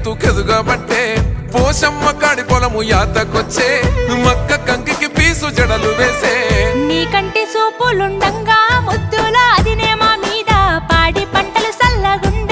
ఎత్తుకెదుగబట్టే పోషమ్మ కాడి పొలము యాతకొచ్చే మక్క కంకికి పీసు జడలు వేసే నీకంటి సూపులుండంగా ముద్దుల అదినే మా మీద పాడి పంటలు సల్లగుండ